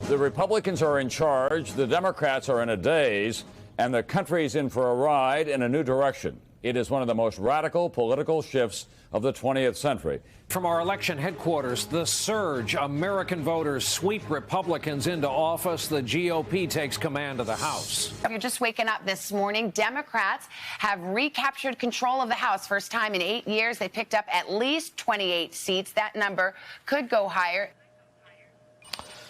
The Republicans are in charge, the Democrats are in a daze, and the country's in for a ride in a new direction. It is one of the most radical political shifts of the 20th century. From our election headquarters, the surge. American voters sweep Republicans into office. The GOP takes command of the House. If you're just waking up this morning, Democrats have recaptured control of the House. First time in 8 years. They picked up at least 28 seats. That number could go higher.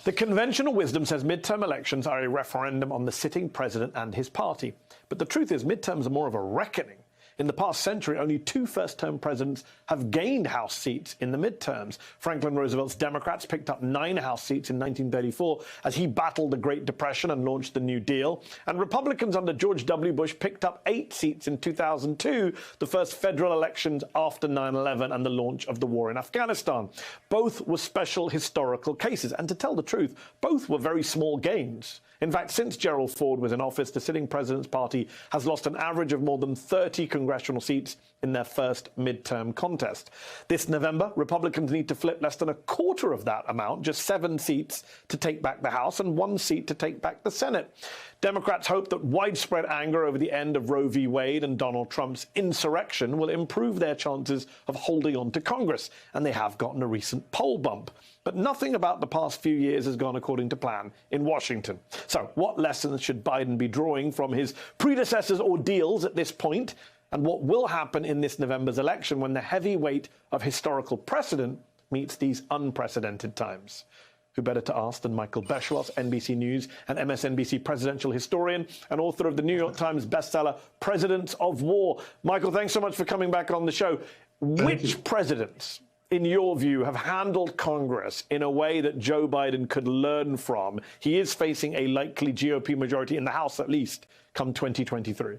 The conventional wisdom says midterm elections are a referendum on the sitting president and his party. But the truth is midterms are more of a reckoning. In the past century, only 2 first-term presidents have gained House seats in the midterms. Franklin Roosevelt's Democrats picked up 9 House seats in 1934 as he battled the Great Depression and launched the New Deal. And Republicans under George W. Bush picked up 8 seats in 2002, the first federal elections after 9/11 and the launch of the war in Afghanistan. Both were special historical cases. And to tell the truth, both were very small gains. In fact, since Gerald Ford was in office, the sitting president's party has lost an average of more than 30 congressional seats in their first midterm contest. This November, Republicans need to flip less than a quarter of that amount, just 7 seats, to take back the House and 1 seat to take back the Senate. Democrats hope that widespread anger over the end of Roe v. Wade and Donald Trump's insurrection will improve their chances of holding on to Congress, and they have gotten a recent poll bump. But nothing about the past few years has gone according to plan in Washington. So what lessons should Biden be drawing from his predecessors' ordeals at this point? And what will happen in this November's election when the heavy weight of historical precedent meets these unprecedented times? Who better to ask than Michael Beschloss, NBC News and MSNBC presidential historian and author of the New York Times bestseller, Presidents of War. Michael, thanks so much for coming back on the show. Which presidents, in your view, have handled Congress in a way that Joe Biden could learn from? He is facing a likely GOP majority in the House, at least, come 2023.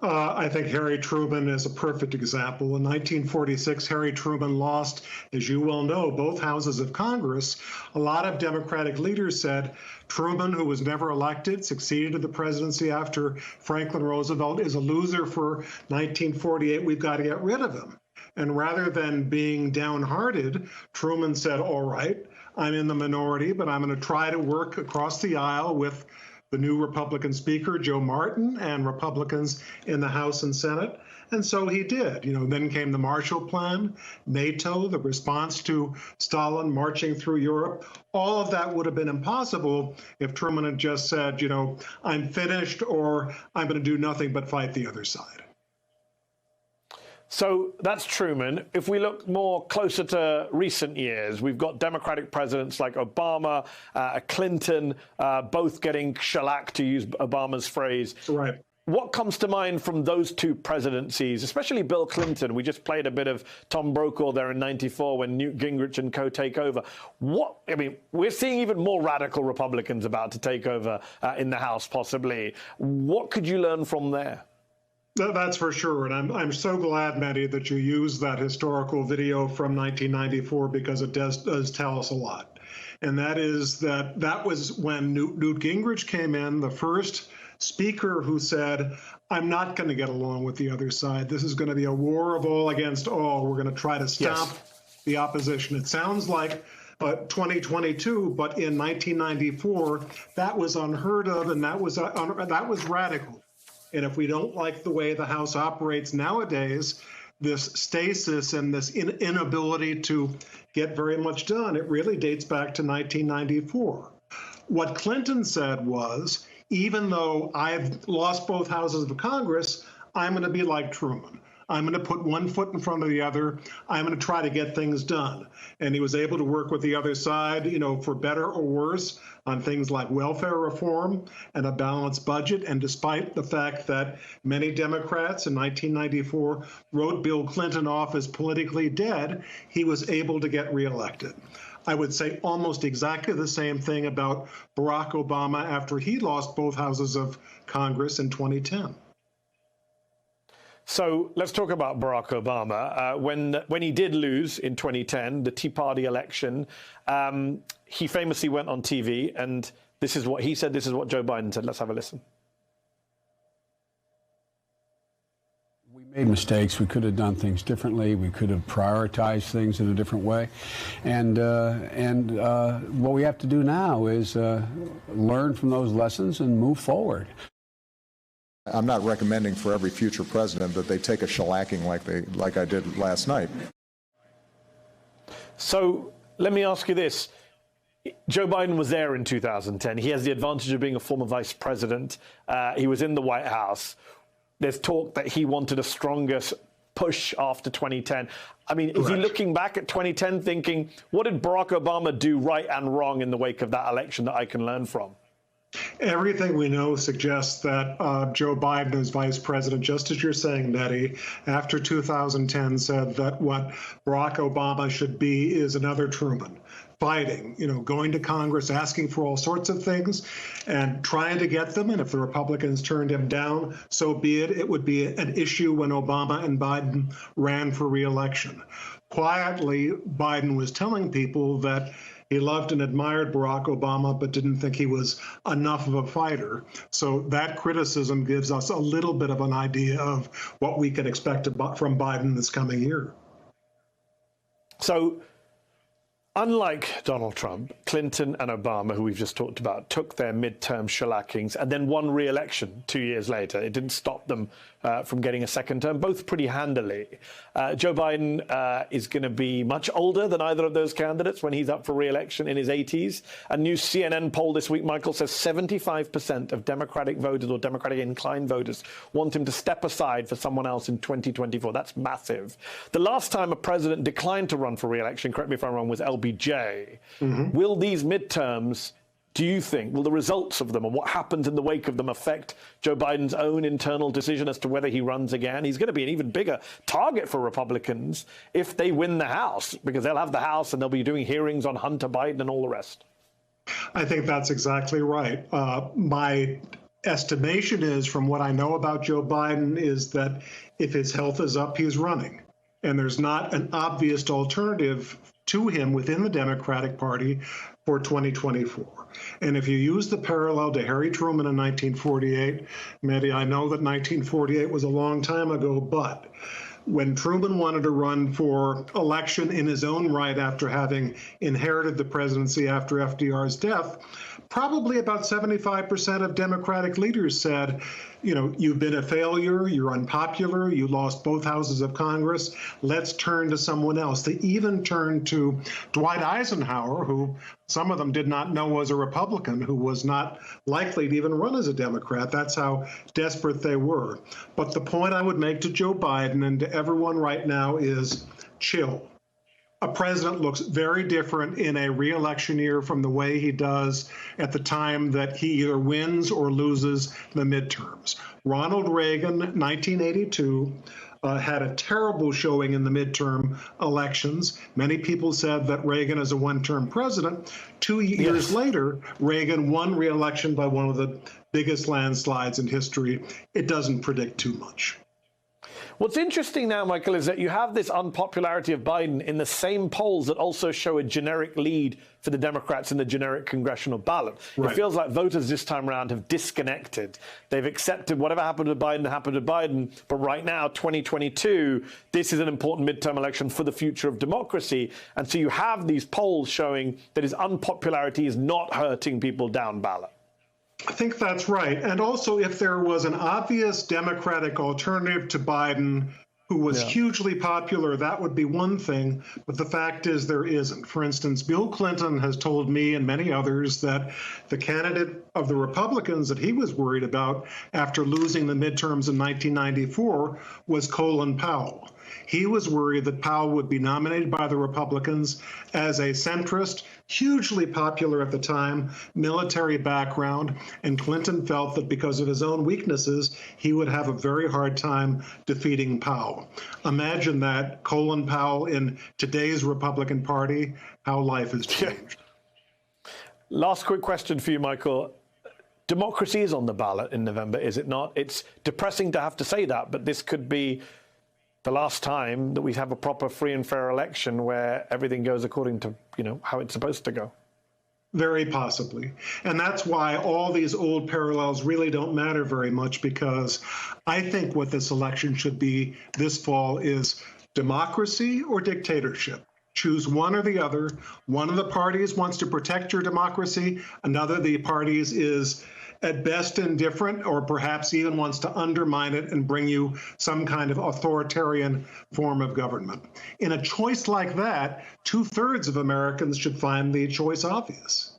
I think Harry Truman is a perfect example. In 1946, Harry Truman lost, as you well know, both houses of Congress. A lot of Democratic leaders said Truman, who was never elected, succeeded to the presidency after Franklin Roosevelt, is a loser for 1948. We've got to get rid of him. And rather than being downhearted, Truman said, all right, I'm in the minority, but I'm going to try to work across the aisle with the new Republican Speaker, Joe Martin, and Republicans in the House and Senate. And so he did. Then came the Marshall Plan, NATO, the response to Stalin marching through Europe. All of that would have been impossible if Truman had just said, I'm finished, or I'm going to do nothing but fight the other side. So that's Truman. If we look more closer to recent years, we've got Democratic presidents like Obama, Clinton, both getting shellacked, to use Obama's phrase. Right. What comes to mind from those 2 presidencies, especially Bill Clinton? We just played a bit of Tom Brokaw there in '94 when Newt Gingrich and co take over. We're seeing even more radical Republicans about to take over in the House, possibly. What could you learn from there? That's for sure. And I'm so glad, Mehdi, that you used that historical video from 1994, because it does tell us a lot. And that is that was when Newt Gingrich came in, the first speaker who said, I'm not going to get along with the other side. This is going to be a war of all against all. We're going to try to stop the opposition. It sounds like 2022, but in 1994, that was unheard of, and that was radical. And if we don't like the way the House operates nowadays, this stasis and this inability to get very much done, it really dates back to 1994. What Clinton said was, even though I've lost both houses of Congress, I'm going to be like Truman. I'm going to put one foot in front of the other. I'm going to try to get things done. And he was able to work with the other side, for better or worse, on things like welfare reform and a balanced budget. And despite the fact that many Democrats in 1994 wrote Bill Clinton off as politically dead, he was able to get reelected. I would say almost exactly the same thing about Barack Obama after he lost both houses of Congress in 2010. So let's talk about Barack Obama. When he did lose in 2010, the Tea Party election, he famously went on TV, and this is what he said, this is what Joe Biden said. Let's have a listen. We Made mistakes. We could have done things differently. We could have prioritized things in a different way. And what we have to do now is learn from those lessons and move forward. I'm not recommending for every future president that they take a shellacking like I did last night. So let me ask you this. Joe Biden was there in 2010. He has the advantage of being a former vice president. He was in the White House. There's talk that he wanted a stronger push after 2010. I mean, is he looking back at 2010 thinking, what did Barack Obama do right and wrong in the wake of that election that I can learn from? Everything we know suggests that Joe Biden, as vice president, just as you're saying, Nettie, after 2010 said that what Barack Obama should be is another Truman. Fighting, going to Congress, asking for all sorts of things and trying to get them. And if the Republicans turned him down, so be it. It would be an issue when Obama and Biden ran for re-election. Quietly, Biden was telling people that he loved and admired Barack Obama, but didn't think he was enough of a fighter. So that criticism gives us a little bit of an idea of what we can expect from Biden this coming year. So, unlike Donald Trump, Clinton and Obama, who we've just talked about, took their midterm shellackings and then won re-election 2 years later. It didn't stop them from getting a second term, both pretty handily. Joe Biden is going to be much older than either of those candidates when he's up for re-election in his 80s. A new CNN poll this week, Michael, says 75% of Democratic voters or Democratic-inclined voters want him to step aside for someone else in 2024. That's massive. The last time a president declined to run for re-election, correct me if I'm wrong, was LBJ. Will these midterms, do you think, will the results of them and what happens in the wake of them affect Joe Biden's own internal decision as to whether he runs again? He's going to be an even bigger target for Republicans if they win the House, because they'll have the House and they'll be doing hearings on Hunter Biden and all the rest. I think that's exactly right. My estimation is, from what I know about Joe Biden, is that if his health is up, he's running. And there's not an obvious alternative to him within the Democratic Party for 2024. And if you use the parallel to Harry Truman in 1948, Mehdi, I know that 1948 was a long time ago, but when Truman wanted to run for election in his own right after having inherited the presidency after FDR's death, probably about 75% of Democratic leaders said, you've been a failure, you're unpopular, you lost both houses of Congress, let's turn to someone else. They even turned to Dwight Eisenhower, who some of them did not know was a Republican, who was not likely to even run as a Democrat. That's how desperate they were. But the point I would make to Joe Biden and to everyone right now is chill. A president looks very different in a re-election year from the way he does at the time that he either wins or loses the midterms. Ronald Reagan, 1982, had a terrible showing in the midterm elections. Many people said that Reagan is a one-term president. 2 years later, Reagan won re-election by one of the biggest landslides in history. It doesn't predict too much. What's interesting now, Michael, is that you have this unpopularity of Biden in the same polls that also show a generic lead for the Democrats in the generic congressional ballot. Right. It feels like voters this time around have disconnected. They've accepted whatever happened to Biden, but right now, 2022, this is an important midterm election for the future of democracy. And so you have these polls showing that his unpopularity is not hurting people down ballot. I think that's right. And also, if there was an obvious Democratic alternative to Biden who was hugely popular, that would be one thing. But the fact is there isn't. For instance, Bill Clinton has told me and many others that the candidate of the Republicans that he was worried about after losing the midterms in 1994 was Colin Powell. He was worried that Powell would be nominated by the Republicans as a centrist, hugely popular at the time, military background, and Clinton felt that because of his own weaknesses, he would have a very hard time defeating Powell. Imagine that, Colin Powell in today's Republican Party, how life has changed. Last quick question for you, Michael. Democracy is on the ballot in November, is it not? It's depressing to have to say that, but this could be the last time that we have a proper free and fair election where everything goes according to, how it's supposed to go. Very possibly. And that's why all these old parallels really don't matter very much, because I think what this election should be this fall is democracy or dictatorship. Choose one or the other. One of the parties wants to protect your democracy. Another of the parties is at best indifferent, or perhaps even wants to undermine it and bring you some kind of authoritarian form of government. In a choice like that, 2/3 of Americans should find the choice obvious.